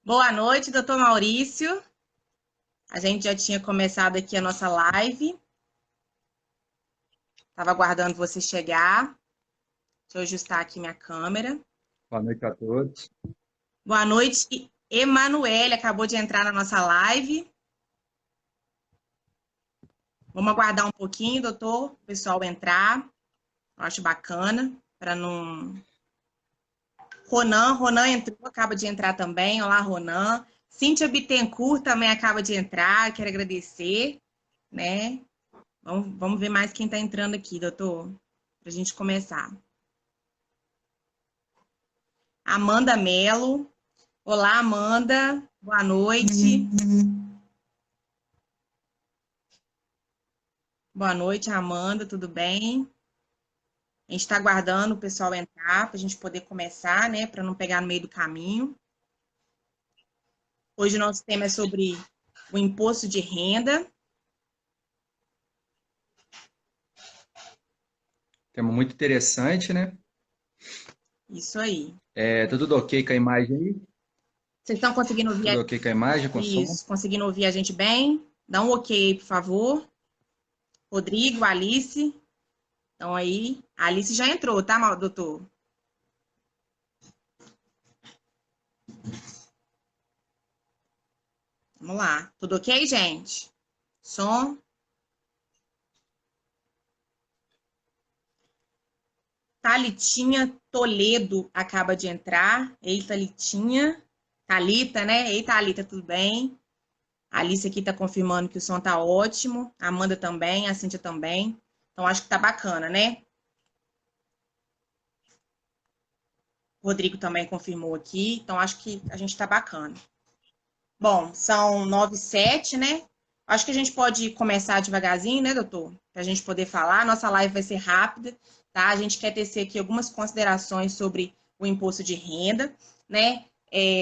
Boa noite, doutor Maurício. A gente já tinha começado aqui a nossa live. Estava aguardando você chegar. Deixa eu ajustar aqui minha câmera. Boa noite a todos. Boa noite, Emanuele acabou de entrar na nossa live. Vamos aguardar um pouquinho, doutor, o pessoal entrar. Eu acho bacana, para não... Ronan entrou, acaba de entrar também. Olá, Ronan. Cíntia Bittencourt também acaba de entrar, quero agradecer, né? Vamos ver mais quem está entrando aqui, doutor, para a gente começar. Amanda Mello. Olá, Amanda. Boa noite. Boa noite, Amanda. Tudo bem? A gente está aguardando o pessoal entrar para a gente poder começar, né? Para não pegar no meio do caminho. Hoje o nosso tema é sobre o imposto de renda. Tema muito interessante, né? Isso aí. Tá tudo ok com a imagem aí? Vocês estão conseguindo Tudo ouvir ok com a imagem, com o som? isso? Conseguindo ouvir a gente bem? Dá um ok aí, por favor. Rodrigo, Alice. Então aí, a Alice já entrou, tá, doutor? Vamos lá. Tudo ok, gente? Som. Thalitinha Toledo acaba de entrar. Ei, Thalitinha. Thalita, né? Ei, Thalita, tudo bem? A Alice aqui tá confirmando que o som tá ótimo. A Amanda também, a Cíntia também. Então, acho que tá bacana, né? O Rodrigo também confirmou aqui. Então, acho que a gente tá bacana. Bom, são 9h07, né? Acho que a gente pode começar devagarzinho, né, doutor? Para a gente poder falar. Nossa live vai ser rápida, tá? A gente quer tecer aqui algumas considerações sobre o imposto de renda, né?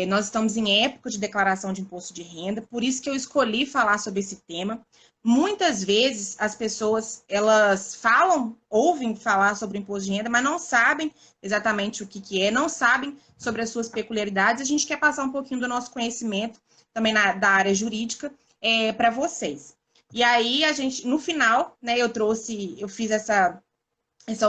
Nós estamos em época de declaração de imposto de renda, por isso que eu escolhi falar sobre esse tema. Muitas vezes as pessoas, elas falam, ouvem falar sobre o imposto de renda, mas não sabem exatamente o que é, não sabem sobre as suas peculiaridades. A gente quer passar um pouquinho do nosso conhecimento também da área jurídica, para vocês. E aí, a gente, no final, né, eu fiz essa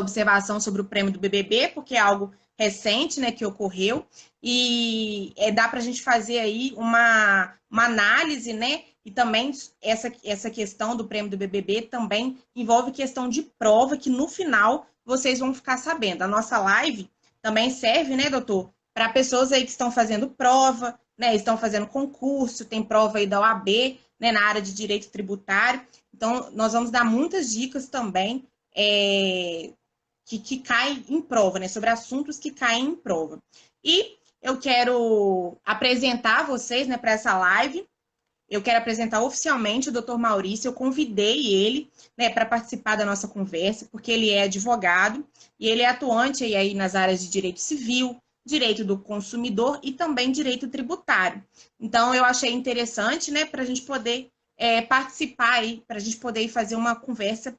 observação sobre o prêmio do BBB, porque é algo recente, né, que ocorreu, e dá para a gente fazer aí uma análise, né, e também essa questão do prêmio do BBB também envolve questão de prova, que no final vocês vão ficar sabendo. A nossa live também serve, né, doutor, para pessoas aí que estão fazendo prova, né, estão fazendo concurso, tem prova aí da OAB, né, na área de direito tributário. Então, nós vamos dar muitas dicas também que caem em prova, né? Sobre assuntos que caem em prova. E eu quero apresentar vocês, né, para essa live. Eu quero apresentar oficialmente o Dr. Maurício. Eu convidei ele, né, para participar da nossa conversa, porque ele é advogado e ele é atuante aí nas áreas de direito civil, direito do consumidor e também direito tributário. Então, eu achei interessante, né, para a gente poder participar aí, para a gente poder fazer uma conversa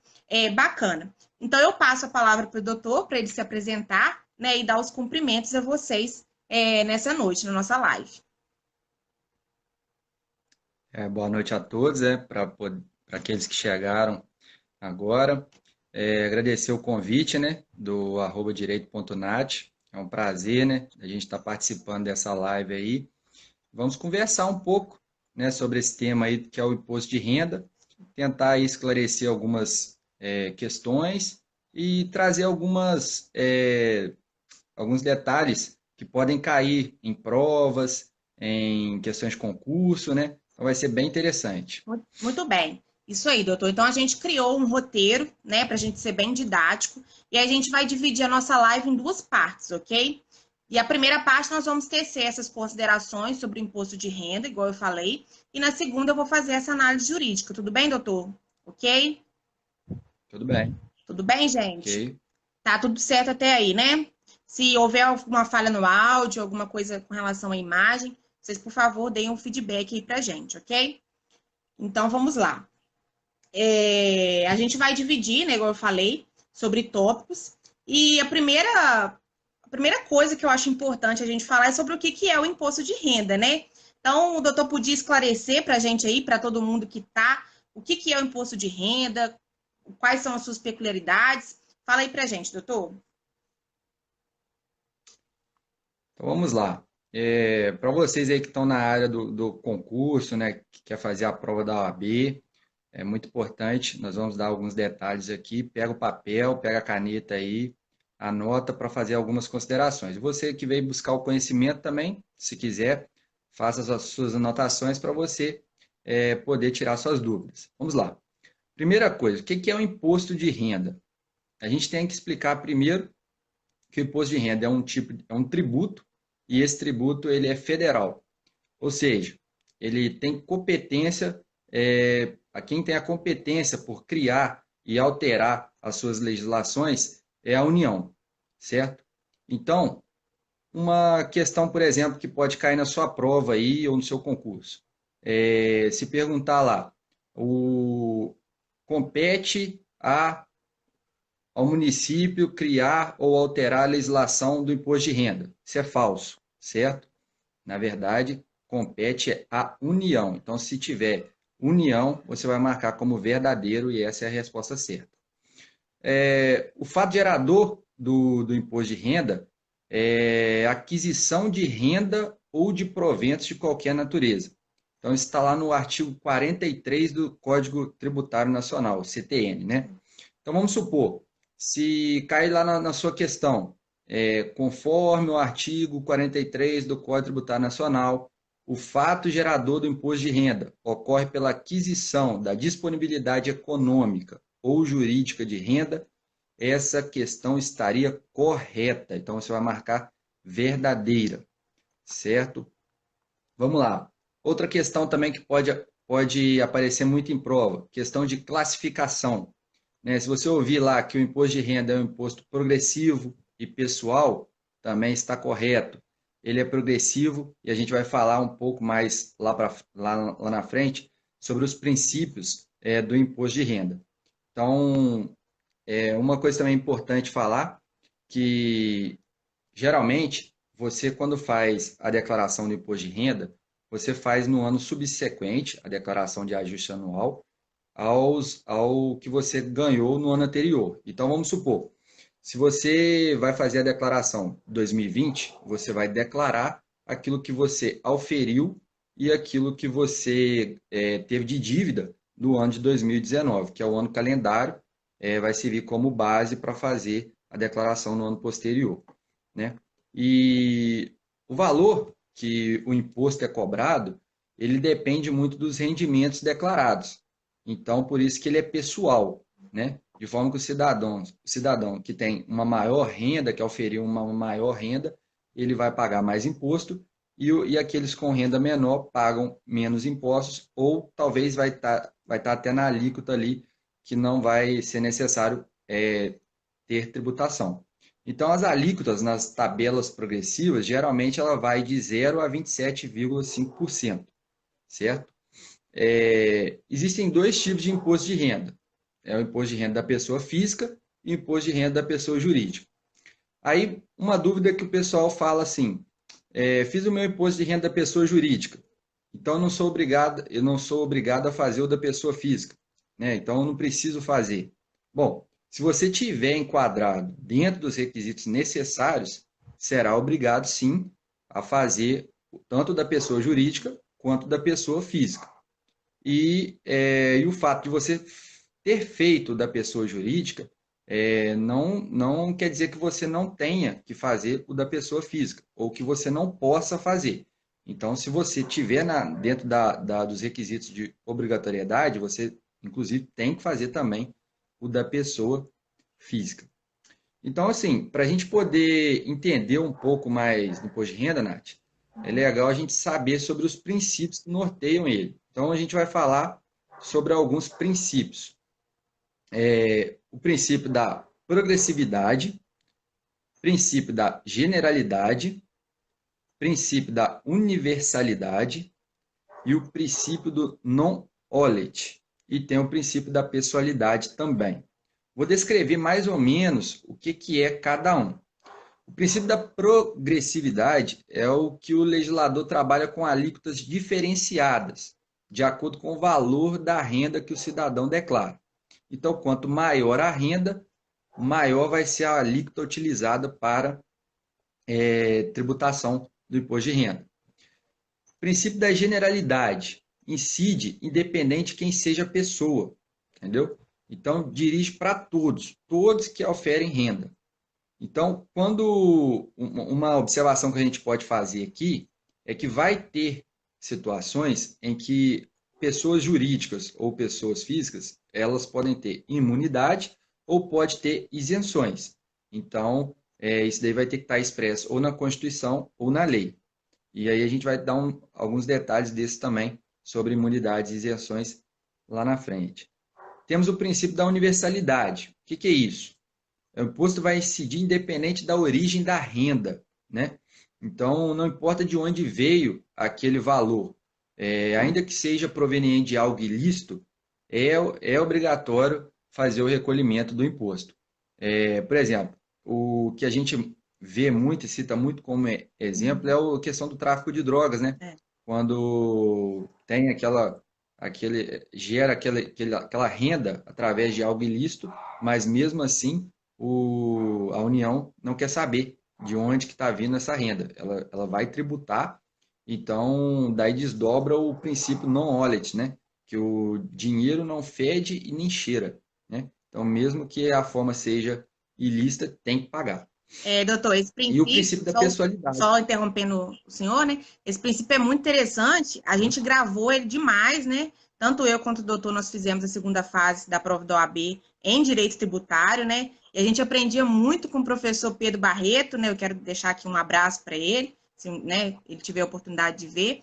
bacana. Então, eu passo a palavra para o doutor, para ele se apresentar, né, e dar os cumprimentos a vocês nessa noite, na nossa live. Boa noite a todos, para aqueles que chegaram agora. Agradecer o convite, né, do @direito.nat. É um prazer, né, a gente estar participando dessa live aí. Vamos conversar um pouco, né, sobre esse tema aí que é o imposto de renda, tentar aí esclarecer algumas questões e trazer alguns detalhes que podem cair em provas, em questões de concurso, né? Então vai ser bem interessante. Muito bem. Isso aí, doutor. Então a gente criou um roteiro, né, para a gente ser bem didático, e a gente vai dividir a nossa live em duas partes, ok? E a primeira parte nós vamos tecer essas considerações sobre o imposto de renda, igual eu falei, e na segunda eu vou fazer essa análise jurídica. Tudo bem, doutor? Ok? Tudo bem, Tudo bem, gente? ok? Tá tudo certo até aí, né? Se houver alguma falha no áudio, alguma coisa com relação à imagem, vocês, por favor, deem um feedback aí pra gente, ok? Então vamos lá. A gente vai dividir, né, igual eu falei, sobre tópicos. E a primeira coisa que eu acho importante a gente falar é sobre o que é o imposto de renda, né? Então, o doutor podia esclarecer para a gente aí, para todo mundo que está, o que, que é o imposto de renda, quais são as suas peculiaridades? Fala aí para a gente, doutor. Então vamos lá. Para vocês aí que estão na área do concurso, né, que quer fazer a prova da OAB, é muito importante. Nós vamos dar alguns detalhes aqui. Pega o papel, pega a caneta aí, anota para fazer algumas considerações. Você que veio buscar o conhecimento também, se quiser, faça as suas anotações para você poder tirar suas dúvidas. Vamos lá. Primeira coisa, o que é o imposto de renda? A gente tem que explicar primeiro que o imposto de renda é um tributo e esse tributo ele é federal, ou seja, ele tem competência, a quem tem a competência por criar e alterar as suas legislações é a União, certo? Então, uma questão, por exemplo, que pode cair na sua prova aí ou no seu concurso, se perguntar lá, compete ao município criar ou alterar a legislação do imposto de renda. Isso é falso, certo? Na verdade, compete à União. Então, se tiver União, você vai marcar como verdadeiro e essa é a resposta certa. O fato gerador do imposto de renda é aquisição de renda ou de proventos de qualquer natureza. Então, isso está lá no artigo 43 do Código Tributário Nacional, CTN, né? Então, vamos supor, se cair lá na sua questão, conforme o artigo 43 do Código Tributário Nacional, o fato gerador do imposto de renda ocorre pela aquisição da disponibilidade econômica ou jurídica de renda, essa questão estaria correta. Então, você vai marcar verdadeira, certo? Vamos lá. Outra questão também que pode aparecer muito em prova, questão de classificação. Né? Se você ouvir lá que o imposto de renda é um imposto progressivo e pessoal, também está correto. Ele é progressivo e a gente vai falar um pouco mais lá na frente sobre os princípios do imposto de renda. Então, uma coisa também importante falar, que geralmente você quando faz a declaração do imposto de renda, você faz no ano subsequente, a declaração de ajuste anual, ao que você ganhou no ano anterior. Então, vamos supor, se você vai fazer a declaração 2020, você vai declarar aquilo que você auferiu e aquilo que você teve de dívida no ano de 2019, que é o ano calendário, vai servir como base para fazer a declaração no ano posterior, né? E o valor que o imposto é cobrado, ele depende muito dos rendimentos declarados. Então, por isso que ele é pessoal, né? De forma que o cidadão que tem uma maior renda, que oferiu uma maior renda, ele vai pagar mais imposto e aqueles com renda menor pagam menos impostos ou talvez vai estar até na alíquota ali que não vai ser necessário ter tributação. Então, as alíquotas nas tabelas progressivas, geralmente ela vai de 0 a 27,5%, certo? Existem dois tipos de imposto de renda. É o imposto de renda da pessoa física e o imposto de renda da pessoa jurídica. Aí, uma dúvida que o pessoal fala assim, fiz o meu imposto de renda da pessoa jurídica, então eu não sou obrigado a fazer o da pessoa física, né? Então eu não preciso fazer. Bom, se você tiver enquadrado dentro dos requisitos necessários, será obrigado sim a fazer tanto da pessoa jurídica quanto da pessoa física. E o fato de você ter feito da pessoa jurídica não quer dizer que você não tenha que fazer o da pessoa física, ou que você não possa fazer. Então, se você tiver dentro dos requisitos de obrigatoriedade, você, inclusive, tem que fazer também o da pessoa física. Então, assim, para a gente poder entender um pouco mais do imposto de renda, Nath, é legal a gente saber sobre os princípios que norteiam ele. Então, a gente vai falar sobre alguns princípios. O princípio da progressividade, princípio da generalidade, princípio da universalidade e o princípio do non-olet. E tem o princípio da pessoalidade também. Vou descrever mais ou menos o que é cada um. O princípio da progressividade é o que o legislador trabalha com alíquotas diferenciadas, de acordo com o valor da renda que o cidadão declara. Então, quanto maior a renda, maior vai ser a alíquota utilizada para tributação do imposto de renda. O princípio da generalidade incide independente de quem seja a pessoa, entendeu? Então, dirige para todos, todos que oferem renda. Então, quando uma observação que a gente pode fazer aqui é que vai ter situações em que pessoas jurídicas ou pessoas físicas, elas podem ter imunidade ou pode ter isenções. Então, isso daí vai ter que estar expresso ou na Constituição ou na lei. E aí a gente vai dar alguns detalhes desses também sobre imunidades e isenções lá na frente. Temos o princípio da universalidade. O que é isso? O imposto vai incidir independente da origem da renda, né? Então, não importa de onde veio aquele valor, ainda que seja proveniente de algo ilícito, é obrigatório fazer o recolhimento do imposto. Por exemplo, o que a gente vê muito e cita muito como exemplo é a questão do tráfico de drogas, né? Quando tem gera aquela renda através de algo ilícito, mas mesmo assim a União não quer saber de onde que está vindo essa renda. Ela vai tributar, então daí desdobra o princípio non-olet, né? Que o dinheiro não fede e nem cheira, né? Então, mesmo que a forma seja ilícita, tem que pagar. Doutor, esse E o princípio, princípio da pessoalidade. só interrompendo o senhor, né? Esse princípio é muito interessante, a gente gravou ele demais, né? Tanto eu quanto o doutor, nós fizemos a segunda fase da prova da OAB em Direito Tributário, né? E a gente aprendia muito com o professor Pedro Barreto, né? Eu quero deixar aqui um abraço para ele, se né, ele tiver a oportunidade de ver,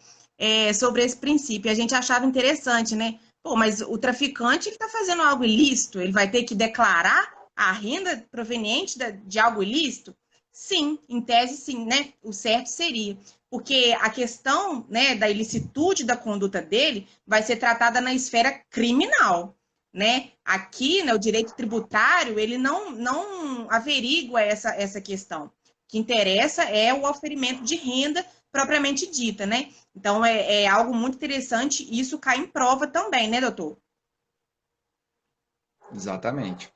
sobre esse princípio. E a gente achava interessante, né? Pô, mas o traficante que está fazendo algo ilícito, ele vai ter que declarar a renda proveniente de algo ilícito? Sim, em tese sim, né? O certo seria. Porque a questão, né, da ilicitude da conduta dele vai ser tratada na esfera criminal, né? Aqui, né, o direito tributário, ele não averigua essa questão. O que interessa é o oferimento de renda propriamente dita, né? Então, é algo muito interessante e isso cai em prova também, né, doutor? Exatamente.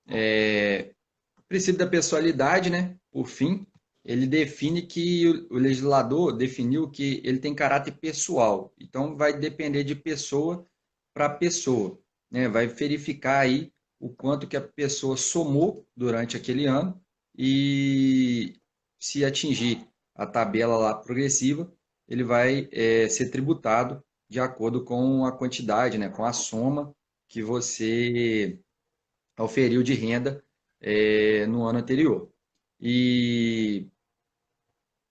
O princípio da pessoalidade, né? Por fim, ele define que o legislador definiu que ele tem caráter pessoal. Então, vai depender de pessoa para pessoa, né? Vai verificar aí o quanto que a pessoa somou durante aquele ano e se atingir a tabela lá progressiva, ele vai ser tributado de acordo com a quantidade, né? Com a soma que você auferiu de renda no ano anterior. E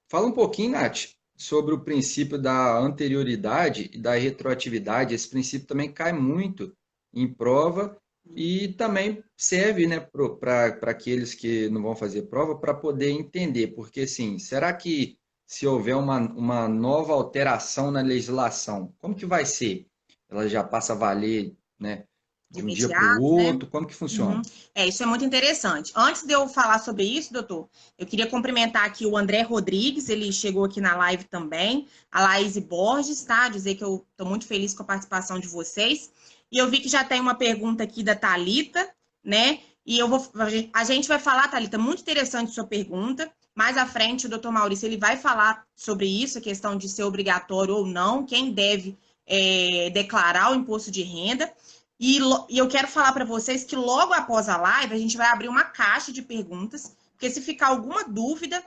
fala um pouquinho, Nath, sobre o princípio da anterioridade e da retroatividade. Esse princípio também cai muito em prova e também serve, né, para aqueles que não vão fazer prova para poder entender, porque assim, será que se houver uma nova alteração na legislação, como que vai ser? Ela já passa a valer, né, De de um dia para o imediato, né? outro? Como que Uhum. funciona? Isso é muito interessante. Antes de eu falar sobre isso, doutor, eu queria cumprimentar aqui o André Rodrigues, ele chegou aqui na live também, a Laís Borges, tá? Dizer que eu estou muito feliz com a participação de vocês. E eu vi que já tem uma pergunta aqui da Thalita, né? E a gente vai falar, Thalita, muito interessante sua pergunta. Mais à frente, o doutor Maurício ele vai falar sobre isso, a questão de ser obrigatório ou não, quem deve declarar o imposto de renda. E eu quero falar para vocês que logo após a live, a gente vai abrir uma caixa de perguntas, porque se ficar alguma dúvida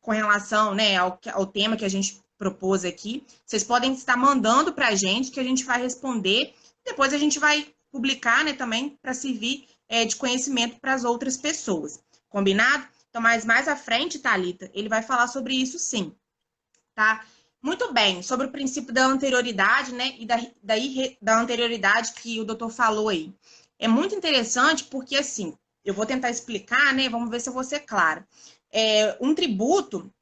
com relação, né, ao tema que a gente propôs aqui, vocês podem estar mandando para a gente, que a gente vai responder. Depois a gente vai publicar, né, também para servir de conhecimento para as outras pessoas. Combinado? Então, mais à frente, Thalita, ele vai falar sobre isso sim, tá? Muito bem, sobre o princípio da anterioridade, né, e da anterioridade que o doutor falou aí. É muito interessante porque, assim, eu vou tentar explicar, né, vamos ver se eu vou ser clara. Um tributo,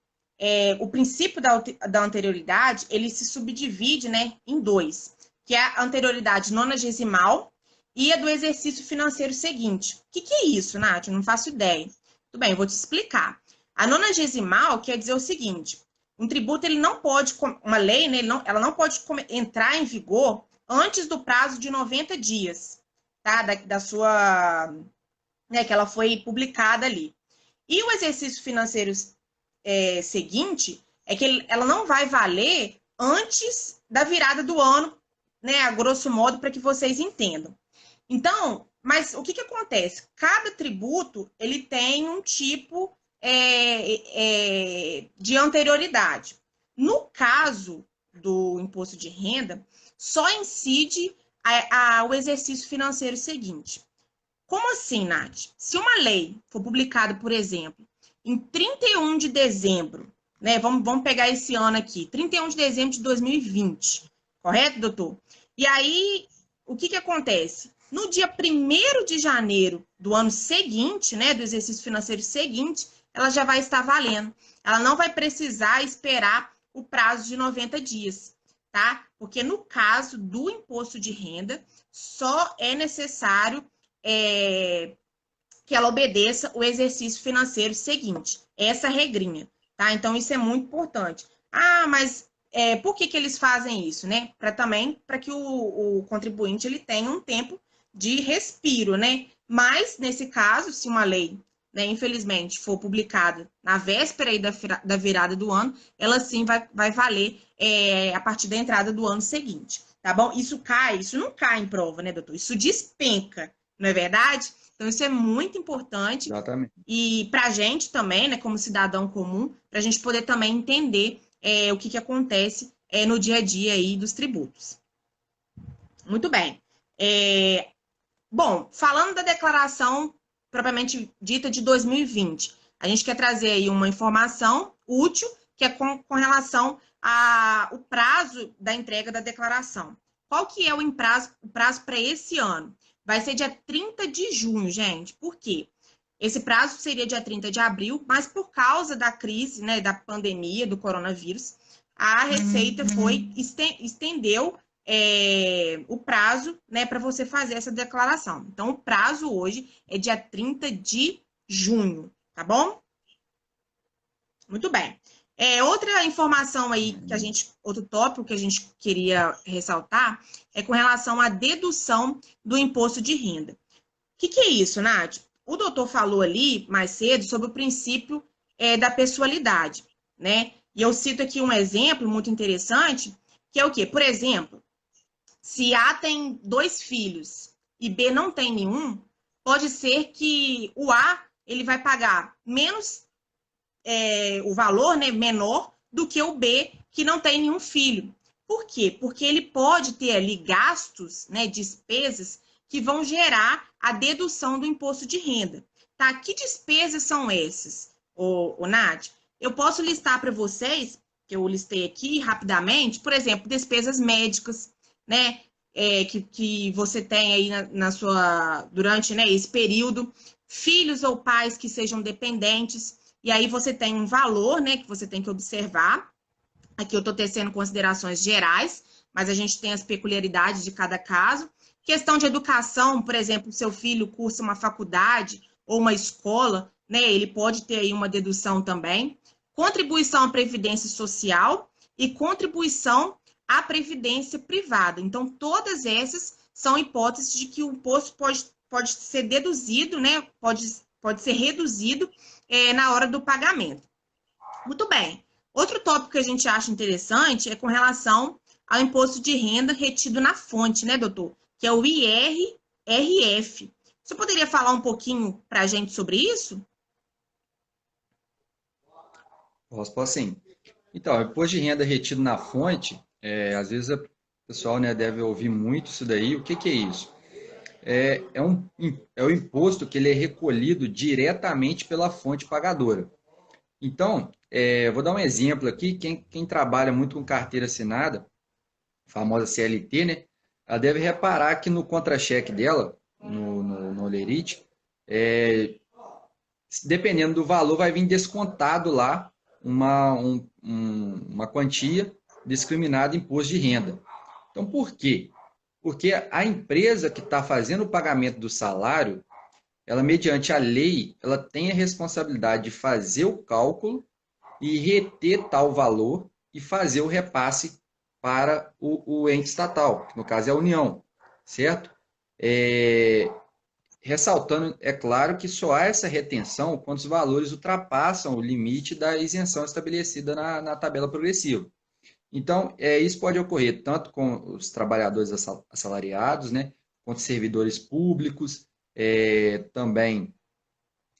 o princípio da anterioridade, ele se subdivide, né, em dois, que é a anterioridade nonagesimal e a do exercício financeiro seguinte. O que é isso, Nath? Eu não faço ideia. Tudo bem, eu vou te explicar. A nonagesimal quer dizer o seguinte, um tributo, ele não pode, uma lei, né, ela não pode entrar em vigor antes do prazo de 90 dias, tá? Da sua, né, que ela foi publicada ali. E o exercício financeiro seguinte é que ela não vai valer antes da virada do ano, né, a grosso modo, para que vocês entendam. Então, mas o que acontece? Cada tributo, ele tem um tipo de anterioridade. No caso do imposto de renda, só incide o exercício financeiro seguinte. Como assim, Nath? Se uma lei for publicada, por exemplo, em 31 de dezembro, né? Vamos pegar esse ano aqui, 31 de dezembro de 2020, correto, doutor? E aí, o que acontece? No dia 1º de janeiro do ano seguinte, né, do exercício financeiro seguinte, ela já vai estar valendo. Ela não vai precisar esperar o prazo de 90 dias, tá? Porque no caso do imposto de renda, só é necessário que ela obedeça o exercício financeiro seguinte, essa regrinha, tá? Então, isso é muito importante. Ah, mas por que eles fazem isso, né? Para que o contribuinte ele tenha um tempo de respiro, né? Mas, nesse caso, se uma lei, né, infelizmente, for publicada na véspera aí da virada do ano, ela sim vai valer a partir da entrada do ano seguinte, tá bom? Isso não cai em prova, né, doutor? Isso despenca, não é verdade? Então, isso é muito importante. Exatamente. E para a gente também, né, como cidadão comum, para a gente poder também entender o que acontece no dia a dia aí dos tributos. Muito bem. Bom, falando da declaração propriamente dita de 2020, a gente quer trazer aí uma informação útil, que é com relação ao prazo da entrega da declaração. Qual que é o prazo para esse ano? Vai ser dia 30 de junho, gente. Por quê? Esse prazo seria dia 30 de abril, mas por causa da crise, né, da pandemia, do coronavírus, a Receita estendeu o prazo, né, para você fazer essa declaração. Então, o prazo hoje é dia 30 de junho, tá bom? Muito bem. Outra informação aí, outro tópico que a gente queria ressaltar é com relação à dedução do imposto de renda. O que é isso, Nath? O doutor falou ali mais cedo sobre o princípio da pessoalidade, né? E eu cito aqui um exemplo muito interessante, que é o quê? Por exemplo, se A tem 2 filhos e B não tem nenhum, pode ser que o A ele vai pagar menos o valor, né, menor do que o B, que não tem nenhum filho. Por quê? Porque ele pode ter ali gastos, né, despesas, que vão gerar a dedução do imposto de renda. Tá? Que despesas são essas, Nath? Eu posso listar para vocês, que eu listei aqui rapidamente, por exemplo, despesas médicas, né, que você tem aí durante, né, esse período, filhos ou pais que sejam dependentes, e aí você tem um valor, né, que você tem que observar. Aqui eu estou tecendo considerações gerais, mas a gente tem as peculiaridades de cada caso. Questão de educação, por exemplo, seu filho cursa uma faculdade ou uma escola, né, ele pode ter aí uma dedução também. Contribuição à Previdência Social e contribuição à Previdência Privada. Então, todas essas são hipóteses de que o imposto pode ser deduzido, né, pode ser reduzido na hora do pagamento. Muito bem. Outro tópico que a gente acha interessante é com relação ao imposto de renda retido na fonte, né, doutor? Que é o IRRF. Você poderia falar um pouquinho para a gente sobre isso? Posso sim. Então, o imposto de renda retido na fonte, às vezes o pessoal, né, deve ouvir muito isso daí. O que é isso? É o imposto que ele é recolhido diretamente pela fonte pagadora. Então, vou dar um exemplo aqui. Quem trabalha muito com carteira assinada, a famosa CLT, né? Ela deve reparar que no contra-cheque dela, no Olerite, dependendo do valor, vai vir descontado lá uma quantia discriminada em imposto de renda. Então, por quê? Porque a empresa que está fazendo o pagamento do salário, ela, mediante a lei, ela tem a responsabilidade de fazer o cálculo e reter tal valor e fazer o repasse para o ente estatal, que no caso é a União, certo? É, ressaltando, é claro que só há essa retenção quando os valores ultrapassam o limite da isenção estabelecida na tabela progressiva. Então, isso pode ocorrer tanto com os trabalhadores assalariados, né, quanto servidores públicos, também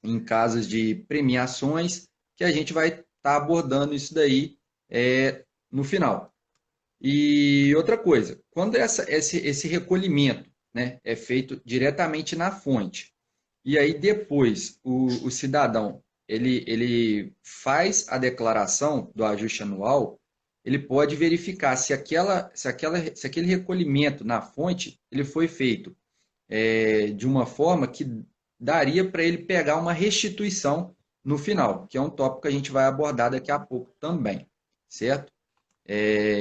em casos de premiações, que a gente vai estar abordando isso daí no final. E outra coisa, quando esse recolhimento, né, é feito diretamente na fonte, e aí depois o cidadão ele faz a declaração do ajuste anual, ele pode verificar se aquele recolhimento na fonte ele foi feito de uma forma que daria para ele pegar uma restituição no final, que é um tópico que a gente vai abordar daqui a pouco também, certo?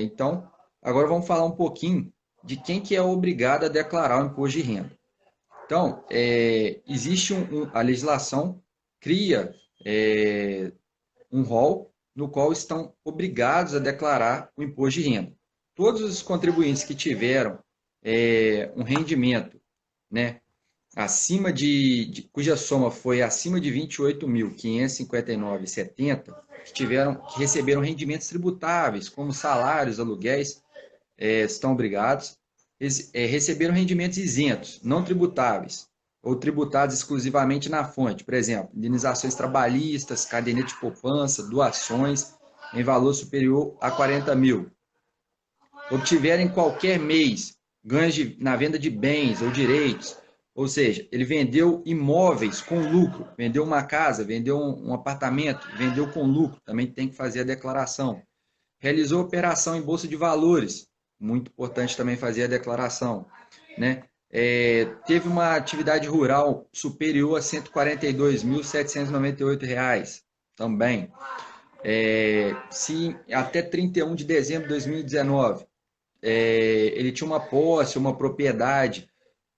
Então, agora vamos falar um pouquinho de quem que é obrigado a declarar o imposto de renda. Então, existe a legislação cria um rol no qual estão obrigados a declarar o imposto de renda. Todos os contribuintes que tiveram um rendimento, né, acima cuja soma foi acima de 28.559,70, que receberam rendimentos tributáveis, como salários, aluguéis, estão obrigados. Receberam rendimentos isentos, não tributáveis, ou tributados exclusivamente na fonte, por exemplo, indenizações trabalhistas, caderneta de poupança, doações, em valor superior a 40 mil. Obtiverem qualquer mês ganhos na venda de bens ou direitos, ou seja, ele vendeu imóveis com lucro, vendeu uma casa, vendeu um apartamento, vendeu com lucro, também tem que fazer a declaração. Realizou operação em bolsa de valores, muito importante também fazer a declaração, né? Teve uma atividade rural superior a R$ 142.798, também. Se até 31 de dezembro de 2019, ele tinha uma posse, uma propriedade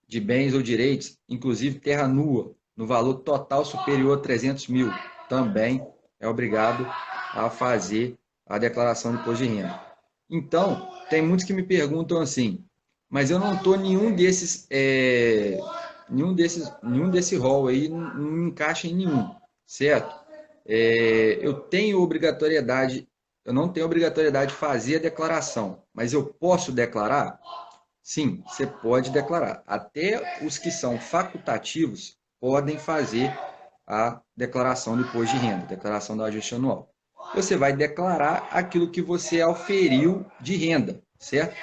de bens ou direitos, inclusive terra nua, no valor total superior a 300 mil, também é obrigado a fazer a declaração de imposto de renda. Então, tem muitos que me perguntam assim, mas eu não estou nenhum desse rol aí, não me encaixa em nenhum, certo? Eu não tenho obrigatoriedade de fazer a declaração, mas eu posso declarar? Sim, você pode declarar. Até os que são facultativos podem fazer a declaração de imposto de renda, declaração do ajuste anual. Você vai declarar aquilo que você auferiu de renda, certo?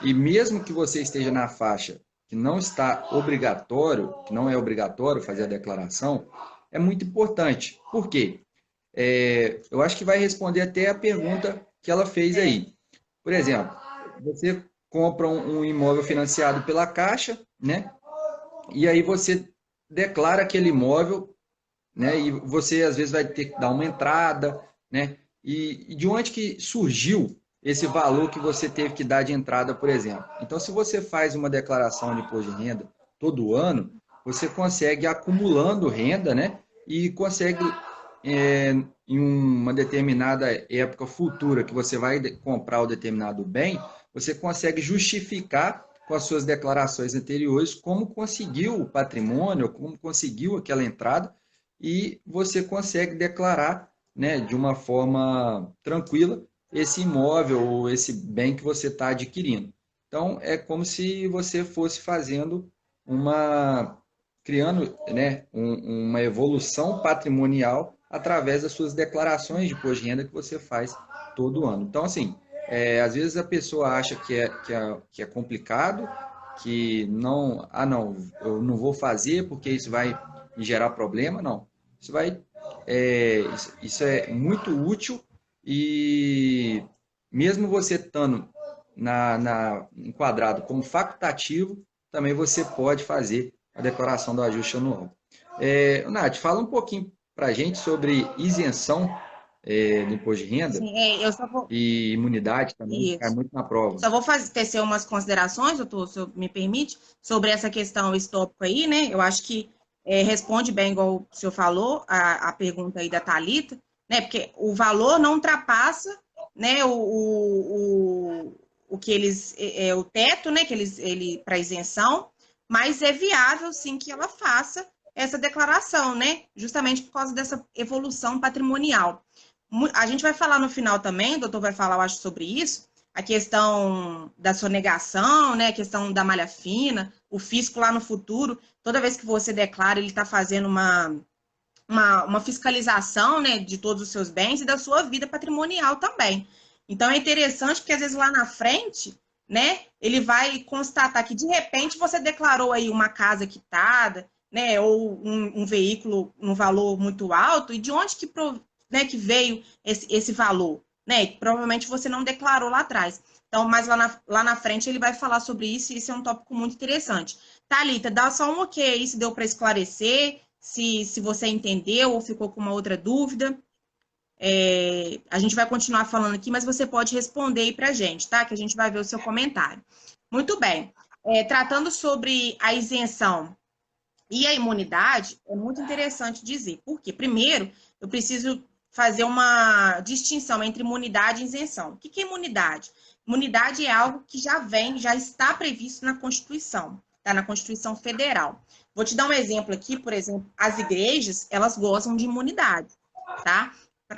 E mesmo que você esteja na faixa que não está obrigatório, que não é obrigatório fazer a declaração, é muito importante. Por quê? Eu acho que vai responder até a pergunta que ela fez aí. Por exemplo, você compra um imóvel financiado pela Caixa, né? E aí você declara aquele imóvel, né? E você às vezes vai ter que dar uma entrada, né? E de onde que surgiu esse valor que você teve que dar de entrada, por exemplo? Então, se você faz uma declaração de imposto de renda todo ano, você consegue ir acumulando renda, né? E consegue, em uma determinada época futura que você vai comprar o determinado bem, você consegue justificar com as suas declarações anteriores como conseguiu o patrimônio, como conseguiu aquela entrada, e você consegue declarar, né, de uma forma tranquila esse imóvel ou esse bem que você está adquirindo. Então, é como se você fosse criando, né, uma evolução patrimonial através das suas declarações de imposto de renda que você faz todo ano. Então, assim, às vezes a pessoa acha que é complicado, que não, eu não vou fazer porque isso vai me gerar problema, não. Isso é muito útil e mesmo você estando enquadrado como facultativo, também você pode fazer a declaração do ajuste anual. Nath, fala um pouquinho para a gente sobre isenção do imposto de renda. Sim, eu só vou. E imunidade também cai Isso. muito na prova. Só vou tecer umas considerações, doutor, se me permite, sobre essa questão, esse tópico aí, né? Eu acho que responde bem, igual o senhor falou, a pergunta aí da Thalita, né? Porque o valor não ultrapassa, né, o que eles, o teto, né, que ele para isenção, mas é viável sim que ela faça essa declaração, né? Justamente por causa dessa evolução patrimonial. A gente vai falar no final também, o doutor vai falar, eu acho, sobre isso, a questão da sonegação, né? A questão da malha fina, o fisco lá no futuro, toda vez que você declara, ele está fazendo uma fiscalização, né, de todos os seus bens e da sua vida patrimonial também. Então é interessante porque às vezes lá na frente, né, ele vai constatar que de repente você declarou aí uma casa quitada, né, ou um veículo no valor muito alto, e de onde que, né, que veio esse valor, né? Provavelmente você não declarou lá atrás. Então, mas lá na frente ele vai falar sobre isso, e isso é um tópico muito interessante. Thalita, dá só um ok se deu para esclarecer, se você entendeu ou ficou com uma outra dúvida. A gente vai continuar falando aqui, mas você pode responder aí para a gente, tá? Que a gente vai ver o seu comentário. Muito bem. Tratando sobre a isenção e a imunidade, é muito interessante dizer. Por quê? Primeiro, eu preciso fazer uma distinção entre imunidade e isenção. O que é imunidade? Imunidade é algo que já está previsto na Constituição, tá? Na Constituição Federal. Vou te dar um exemplo aqui, por exemplo, as igrejas, elas gozam de imunidade, tá?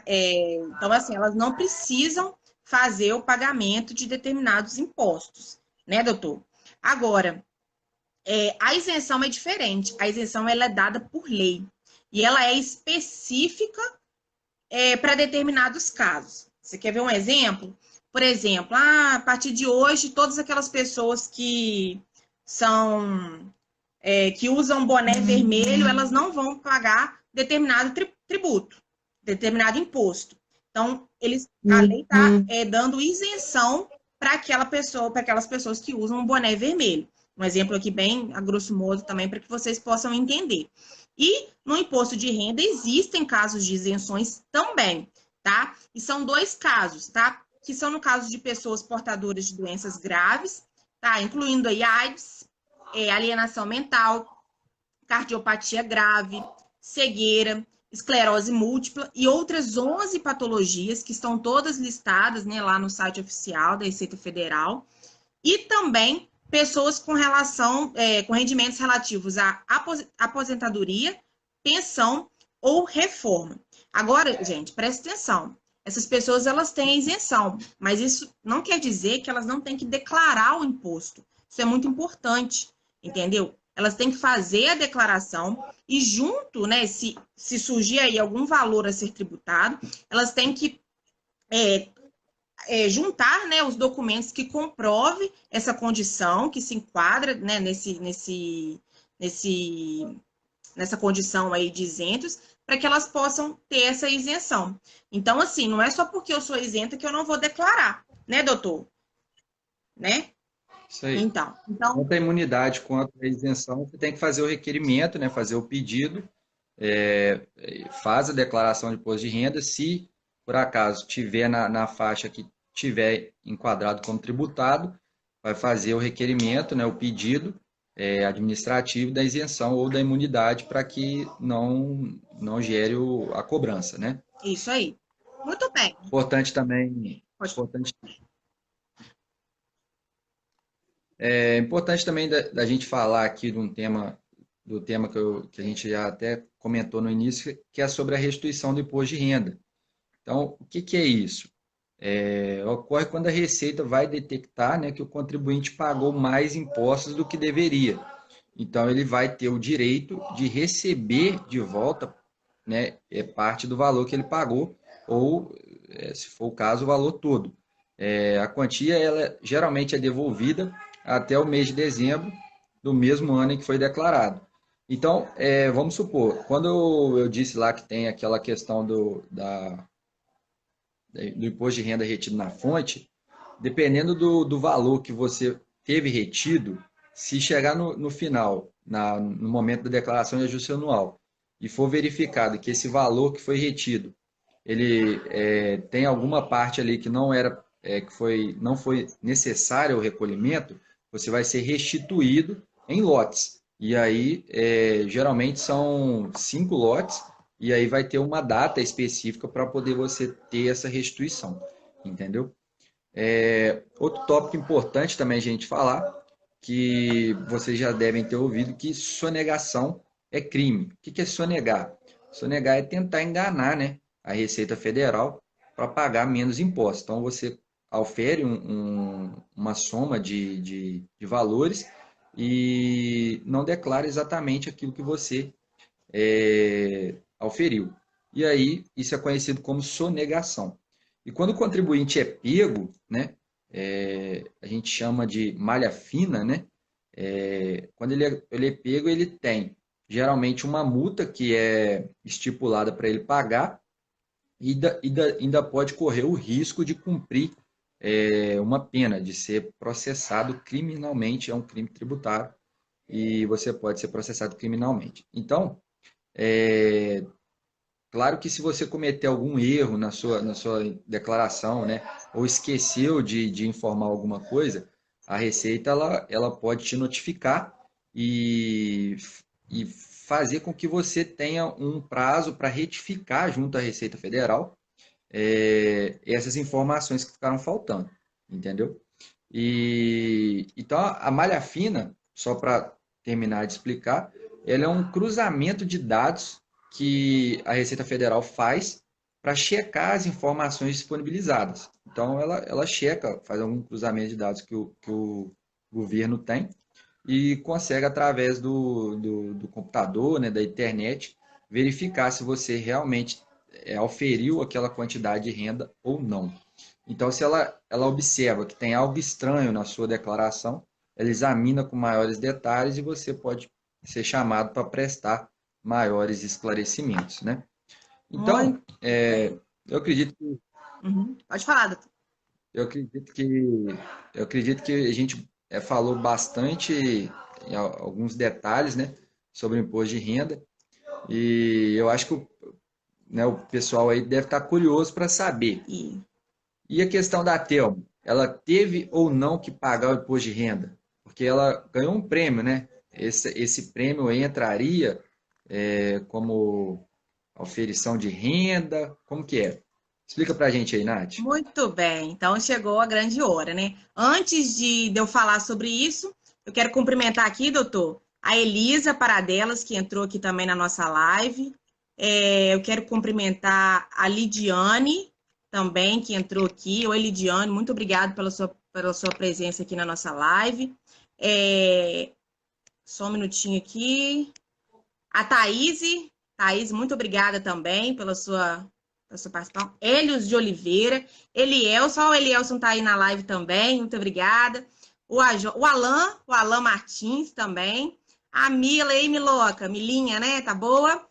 Então, assim, elas não precisam fazer o pagamento de determinados impostos, né, doutor? Agora, a isenção é diferente. A isenção ela é dada por lei e ela é específica para determinados casos. Você quer ver um exemplo? Por exemplo, a partir de hoje, todas aquelas pessoas que são que usam boné vermelho, elas não vão pagar determinado tributo, determinado imposto. Então, a lei está dando isenção para aquelas pessoas que usam um boné vermelho. Um exemplo aqui bem a grosso modo também para que vocês possam entender. E no imposto de renda existem casos de isenções também, tá? E são dois casos, tá? Que são no caso de pessoas portadoras de doenças graves, tá? Incluindo aí AIDS, alienação mental, cardiopatia grave, cegueira, esclerose múltipla e outras 11 patologias que estão todas listadas, né, lá no site oficial da Receita Federal. E também pessoas com com rendimentos relativos à aposentadoria, pensão ou reforma. Agora, gente, presta atenção. Essas pessoas, elas têm isenção, mas isso não quer dizer que elas não têm que declarar o imposto. Isso é muito importante, entendeu? Elas têm que fazer a declaração e junto, né, se surgir aí algum valor a ser tributado, elas têm que juntar, né, os documentos que comprovem essa condição, que se enquadra, né, nessa condição aí de isentos, para que elas possam ter essa isenção. Então, assim, não é só porque eu sou isenta que eu não vou declarar, né, doutor? Né? Isso aí. Então, Tanto a imunidade quanto a isenção, você tem que fazer o requerimento, né, fazer o pedido, faz a declaração de imposto de renda. Se por acaso tiver na faixa que tiver enquadrado como tributado, vai fazer o requerimento, né, o pedido administrativo da isenção ou da imunidade para que não gere a cobrança, né? Isso aí. Muito bem. Importante também, importante também da gente falar aqui do tema que a gente já até comentou no início, que é sobre a restituição do imposto de renda. Então, o que é isso? Ocorre quando a Receita vai detectar, né, que o contribuinte pagou mais impostos do que deveria. Então, ele vai ter o direito de receber de volta, né, parte do valor que ele pagou, ou, se for o caso, o valor todo. A quantia, ela geralmente é devolvida até o mês de dezembro do mesmo ano em que foi declarado. Então, vamos supor, quando eu disse lá que tem aquela questão do imposto de renda retido na fonte, dependendo do valor que você teve retido, se chegar no final, no momento da declaração de ajuste anual, e for verificado que esse valor que foi retido, ele tem alguma parte ali que não foi necessário o recolhimento, você vai ser restituído em lotes. E aí, geralmente são 5 lotes, e aí vai ter uma data específica para poder você ter essa restituição, entendeu? Outro tópico importante também a gente falar, que vocês já devem ter ouvido, que sonegação é crime. O que é sonegar? Sonegar é tentar enganar, né, a Receita Federal para pagar menos impostos. Então, você aufere uma soma de valores e não declara exatamente aquilo que você auferiu. E aí, isso é conhecido como sonegação. E quando o contribuinte é pego, né, a gente chama de malha fina, né? Quando ele é pego, ele tem geralmente uma multa que é estipulada para ele pagar e ainda pode correr o risco de cumprir uma pena, de ser processado criminalmente, é um crime tributário e você pode ser processado criminalmente. Então, claro que se você cometer algum erro na sua declaração, né, ou esqueceu de informar alguma coisa, a Receita ela pode te notificar e, e fazer com que você tenha um prazo para retificar junto à Receita Federal essas informações que ficaram faltando, entendeu? E então a malha fina, só para terminar de explicar, ela é um cruzamento de dados que a Receita Federal faz para checar as informações disponibilizadas. Então ela checa, faz algum cruzamento de dados que o governo tem e consegue, através do computador, né, da internet, verificar se você realmente auferiu aquela quantidade de renda ou não. Então, se ela observa que tem algo estranho na sua declaração, ela examina com maiores detalhes e você pode ser chamado para prestar maiores esclarecimentos, né? Então, Muito bem. eu acredito que Uhum. Pode falar, doutor. eu acredito que eu acredito que a gente falou bastante em alguns detalhes, né, sobre o imposto de renda e eu acho que o pessoal aí deve estar curioso para saber. E E a questão da Telma, ela teve ou não que pagar o imposto de renda? Porque ela ganhou um prêmio, né? Esse prêmio entraria como auferição de renda? Como que é? Explica pra gente aí, Nath. muito bem, então chegou a grande hora, né? Antes de eu falar sobre isso, eu quero cumprimentar aqui, doutor, a Elisa Paradelas, que entrou aqui também na nossa live. Eu quero cumprimentar a Lidiane, também, que entrou aqui. Oi, Lidiane, muito obrigado pela sua presença aqui na nossa live. É, Só um minutinho aqui. A Thaís, muito obrigada também pela sua participação. Helios de Oliveira, Elielson, o Elielson está aí na live também, muito obrigada. O Alan Martins também. A Mila, ei, Miloca, Milinha, né? Tá boa?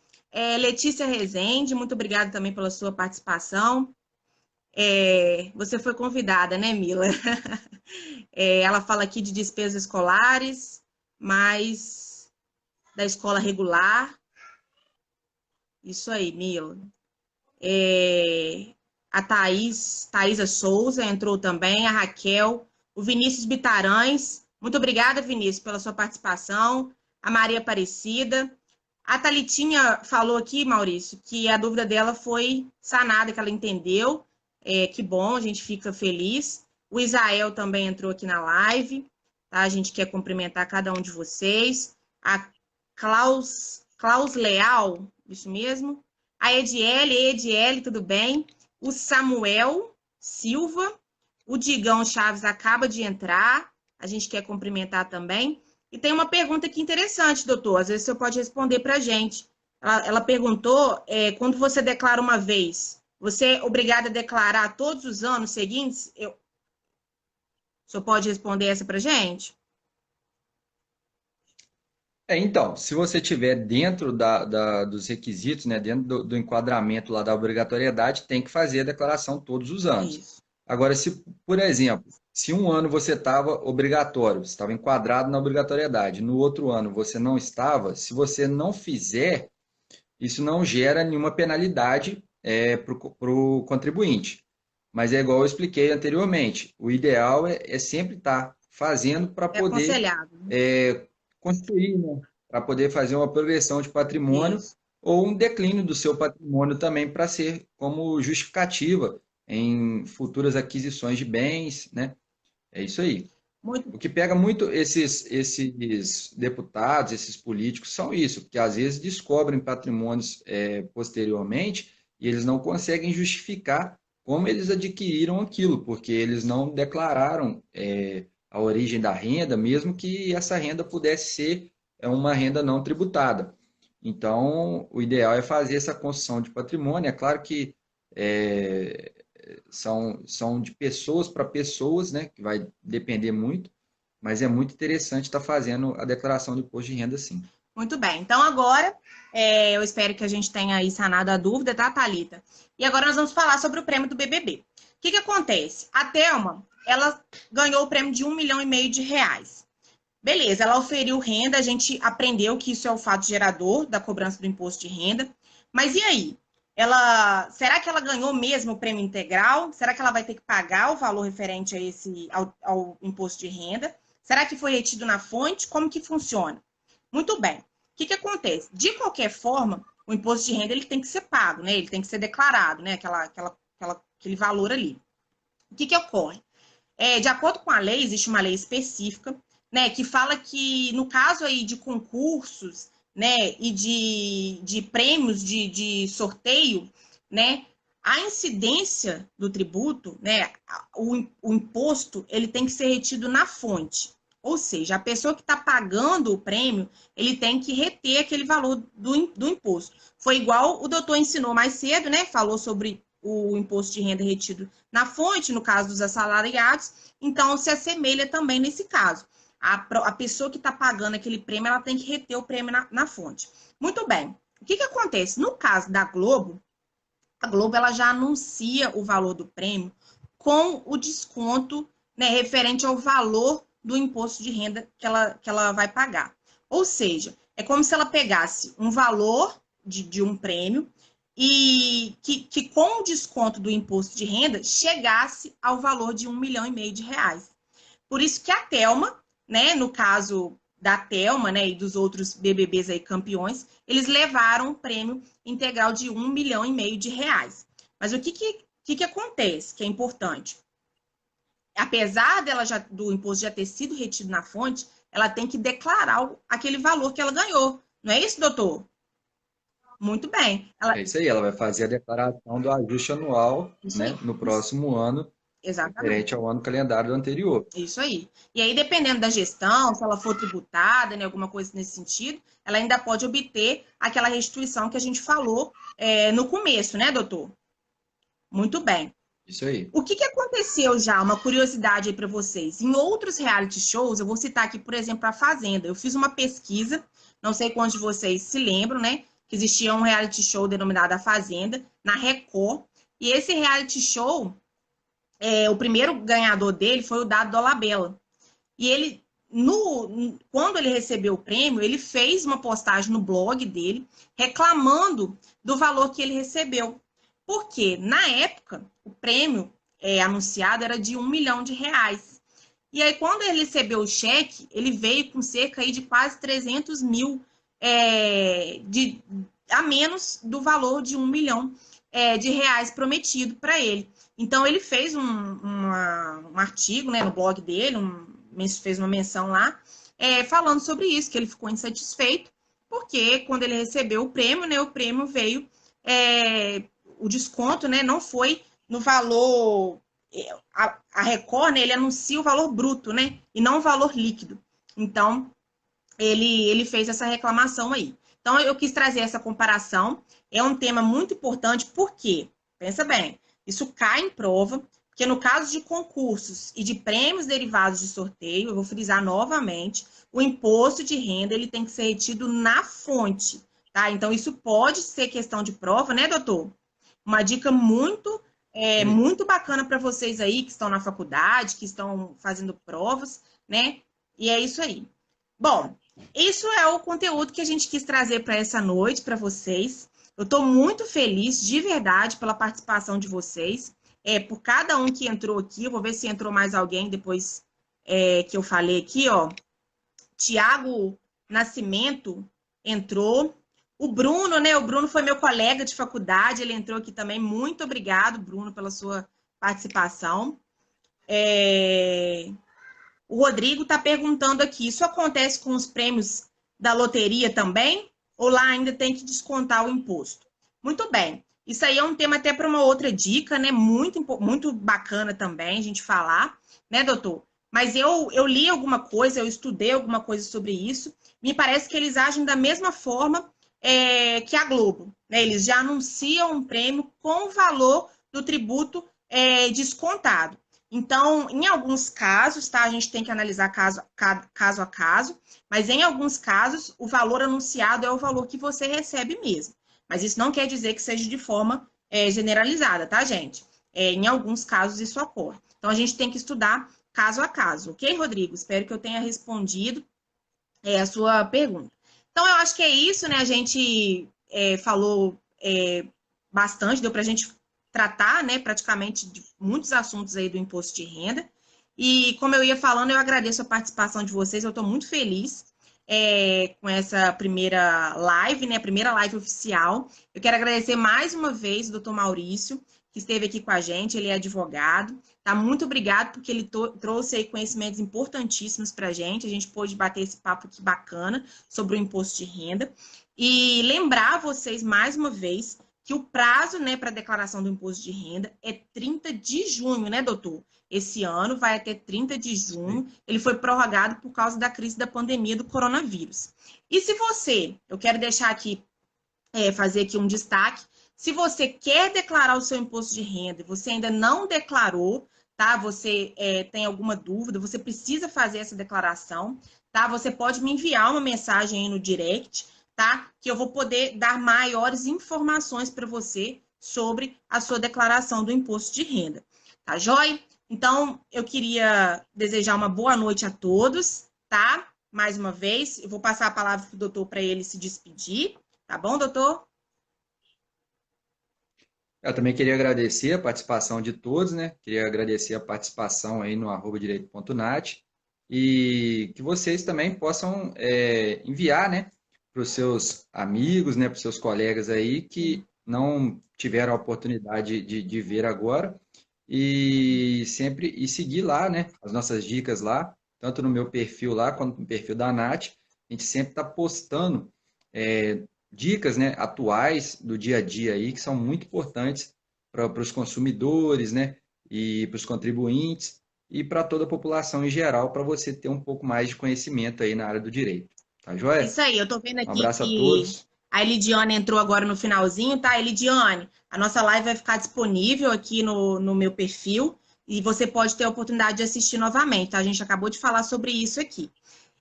Letícia Rezende, muito obrigada também pela sua participação. Você foi convidada, né, Mila? Ela fala aqui de despesas escolares, mas da escola regular. Isso aí, Mila. A Thaisa Souza entrou também, a Raquel, o Vinícius Bitarães. Muito obrigada, Vinícius, pela sua participação. A Maria Aparecida. A Thalitinha falou aqui, Maurício, que a dúvida dela foi sanada, que ela entendeu. Que bom, a gente fica feliz. O Isael também entrou aqui na live. Tá? A gente quer cumprimentar cada um de vocês. A Klaus Leal, isso mesmo. A Ediele, tudo bem? O Samuel Silva, o Digão Chaves acaba de entrar, a gente quer cumprimentar também. E tem uma pergunta aqui interessante, doutor, às vezes você pode responder para a gente. Ela perguntou, quando você declara uma vez, você é obrigado a declarar todos os anos seguintes? O senhor pode responder essa para a gente? Então, se você tiver dentro dos requisitos, né, dentro do enquadramento lá da obrigatoriedade, tem que fazer a declaração todos os anos. Isso. Agora, se, por exemplo, se um ano você estava obrigatório, você estava enquadrado na obrigatoriedade, no outro ano você não estava, se você não fizer, isso não gera nenhuma penalidade para o contribuinte. Mas é igual eu expliquei anteriormente, o ideal é sempre estar fazendo para É poder aconselhável. construir, né? para poder fazer uma progressão de patrimônio Isso. ou um declínio do seu patrimônio também para ser como justificativa em futuras aquisições de bens, né? É isso aí. Muito O que pega muito esses deputados, esses políticos, são isso, porque às vezes descobrem patrimônios posteriormente e eles não conseguem justificar como eles adquiriram aquilo, porque eles não declararam a origem da renda, mesmo que essa renda pudesse ser uma renda não tributada. Então, o ideal é fazer essa construção de patrimônio. É claro que é, são de pessoas para pessoas, né, que vai depender muito, mas é muito interessante estar fazendo a declaração de imposto de renda, sim. Muito bem. Então, agora, eu espero que a gente tenha aí sanado a dúvida, tá, Thalita? E agora nós vamos falar sobre o prêmio do BBB. O que que acontece? A Thelma, ela ganhou o prêmio de R$ 1,5 milhão. Beleza, ela oferiu renda, a gente aprendeu que isso é o fato gerador da cobrança do imposto de renda. Mas e aí? Será que ela ganhou mesmo o prêmio integral? Será que ela vai ter que pagar o valor referente ao imposto de renda? Será que foi retido na fonte? Como que funciona? Muito bem. O que que acontece? De qualquer forma, o imposto de renda ele tem que ser pago, né? Ele tem que ser declarado, né? Aquele valor ali. O que que ocorre? De acordo com a lei, existe uma lei específica, né, que fala que no caso aí de concursos, né, e de prêmios de sorteio, né, a incidência do tributo, né, o imposto, ele tem que ser retido na fonte. Ou seja, a pessoa que está pagando o prêmio, ele tem que reter aquele valor do imposto. Foi igual o doutor ensinou mais cedo, né? Falou sobre o imposto de renda retido na fonte, no caso dos assalariados, então se assemelha também nesse caso. A pessoa que está pagando aquele prêmio, ela tem que reter o prêmio na fonte. Muito bem. O que que acontece? No caso da Globo, a Globo ela já anuncia o valor do prêmio com o desconto, né, referente ao valor do imposto de renda que ela vai pagar. Ou seja, é como se ela pegasse um valor de um prêmio e que com o desconto do imposto de renda chegasse ao valor de R$ 1,5 milhão. Por isso que a Thelma, né, no caso da Thelma, né, e dos outros BBBs aí campeões, eles levaram o prêmio integral de R$ 1,5 milhão. Mas o que acontece, que é importante? Apesar do imposto já ter sido retido na fonte, ela tem que declarar aquele valor que ela ganhou. Não é isso, doutor? Muito bem. É isso aí, ela vai fazer a declaração do ajuste anual, Isso né, aí. no próximo ano, Exatamente. referente ao ano calendário anterior. Isso aí. E aí, dependendo da gestão, se ela for tributada, né, alguma coisa nesse sentido, ela ainda pode obter aquela restituição que a gente falou no começo, né, doutor? Muito bem. Isso aí. O que aconteceu já? Uma curiosidade aí para vocês. Em outros reality shows, eu vou citar aqui, por exemplo, a Fazenda. Eu fiz uma pesquisa, não sei quantos de vocês se lembram, né? Que existia um reality show denominado A Fazenda, na Record. E esse reality show, o primeiro ganhador dele foi o Dado Dolabella. E ele, quando ele recebeu o prêmio, ele fez uma postagem no blog dele reclamando do valor que ele recebeu. Porque, na época, o prêmio anunciado era de R$ 1 milhão. E aí, quando ele recebeu o cheque, ele veio com cerca aí de quase 300 mil a menos do valor de R$ 1 milhão de reais prometido para ele. Então, ele fez um artigo, né, no blog dele, fez uma menção lá, falando sobre isso, que ele ficou insatisfeito, porque quando ele recebeu o prêmio, né, o prêmio veio, o desconto, né, não foi no valor, a Record, né, ele anuncia o valor bruto, né, e não o valor líquido. Então, ele fez essa reclamação aí. Então, eu quis trazer essa comparação. É um tema muito importante, porque, pensa bem, isso cai em prova, porque no caso de concursos e de prêmios derivados de sorteio, eu vou frisar novamente, o imposto de renda ele tem que ser retido na fonte, tá? Então, isso pode ser questão de prova, né, doutor? Uma dica muito bacana para vocês aí que estão na faculdade, que estão fazendo provas, né? E é isso aí. Bom, isso é o conteúdo que a gente quis trazer para essa noite, para vocês. Eu estou muito feliz, de verdade, pela participação de vocês. Por cada um que entrou aqui, eu vou ver se entrou mais alguém depois que eu falei aqui, ó. Tiago Nascimento entrou. O Bruno, né? O Bruno foi meu colega de faculdade, ele entrou aqui também. Muito obrigado, Bruno, pela sua participação. O Rodrigo está perguntando aqui, isso acontece com os prêmios da loteria também? Ou lá ainda tem que descontar o imposto? Muito bem. Isso aí é um tema até para uma outra dica, né? Muito bacana também a gente falar, né, doutor? Mas eu li alguma coisa, eu estudei alguma coisa sobre isso. Me parece que eles agem da mesma forma que a Globo, né? Eles já anunciam um prêmio com o valor do tributo descontado. Então, em alguns casos, tá? A gente tem que analisar caso a caso, mas em alguns casos, o valor anunciado é o valor que você recebe mesmo. Mas isso não quer dizer que seja de forma generalizada, tá, gente? Em alguns casos isso ocorre. Então, a gente tem que estudar caso a caso, ok, Rodrigo? Espero que eu tenha respondido a sua pergunta. Então, eu acho que é isso, né? A gente falou bastante, deu para a gente tratar, né, praticamente de muitos assuntos aí do imposto de renda. E como eu ia falando, eu agradeço a participação de vocês, eu estou muito feliz com essa primeira live, né, a primeira live oficial. Eu quero agradecer mais uma vez o doutor Maurício, que esteve aqui com a gente, ele é advogado. Tá? Muito obrigado, porque ele trouxe aí conhecimentos importantíssimos para a gente pôde bater esse papo aqui bacana sobre o imposto de renda. E lembrar vocês, mais uma vez, que o prazo, né, para declaração do imposto de renda é 30 de junho, né, doutor? Esse ano vai até 30 de junho. Ele foi prorrogado por causa da crise da pandemia do coronavírus. E se você, eu quero deixar aqui, fazer aqui um destaque, se você quer declarar o seu imposto de renda e você ainda não declarou, tá? Você tem alguma dúvida, você precisa fazer essa declaração, tá? Você pode me enviar uma mensagem aí no direct, tá? Que eu vou poder dar maiores informações para você sobre a sua declaração do imposto de renda. Tá joia? Então, eu queria desejar uma boa noite a todos, tá? Mais uma vez, eu vou passar a palavra para o doutor para ele se despedir. Tá bom, doutor? Eu também queria agradecer a participação de todos, né? Queria agradecer a participação aí no @direito.nat e que vocês também possam enviar, né, para os seus amigos, né, para os seus colegas aí que não tiveram a oportunidade de ver agora e sempre seguir lá, né, as nossas dicas lá, tanto no meu perfil lá quanto no perfil da Nath. A gente sempre está postando dicas, né, atuais do dia a dia aí que são muito importantes para os consumidores, né, e para os contribuintes e para toda a população em geral, para você ter um pouco mais de conhecimento aí na área do direito. Tá joia? Isso aí, eu tô vendo Um aqui abraço a que todos. a Elidiane entrou agora no finalzinho, tá? Elidiane, a nossa live vai ficar disponível aqui no meu perfil e você pode ter a oportunidade de assistir novamente, tá? A gente acabou de falar sobre isso aqui.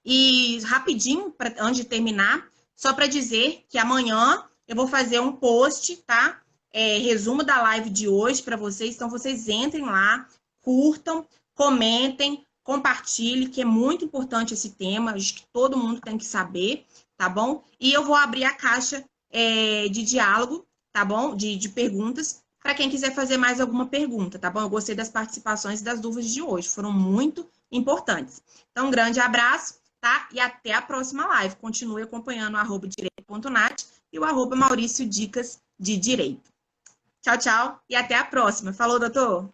E rapidinho, antes de terminar, só para dizer que amanhã eu vou fazer um post, tá? Resumo da live de hoje para vocês. Então, vocês entrem lá, curtam, comentem, compartilhem, que é muito importante esse tema, acho que todo mundo tem que saber, tá bom? E eu vou abrir a caixa de diálogo, tá bom? De perguntas, para quem quiser fazer mais alguma pergunta, tá bom? Eu gostei das participações e das dúvidas de hoje, foram muito importantes. Então, um grande abraço, tá? E até a próxima live. Continue acompanhando o @direito.nat e o @Maurício Dicas de Direito. Tchau, tchau e até a próxima. Falou, doutor!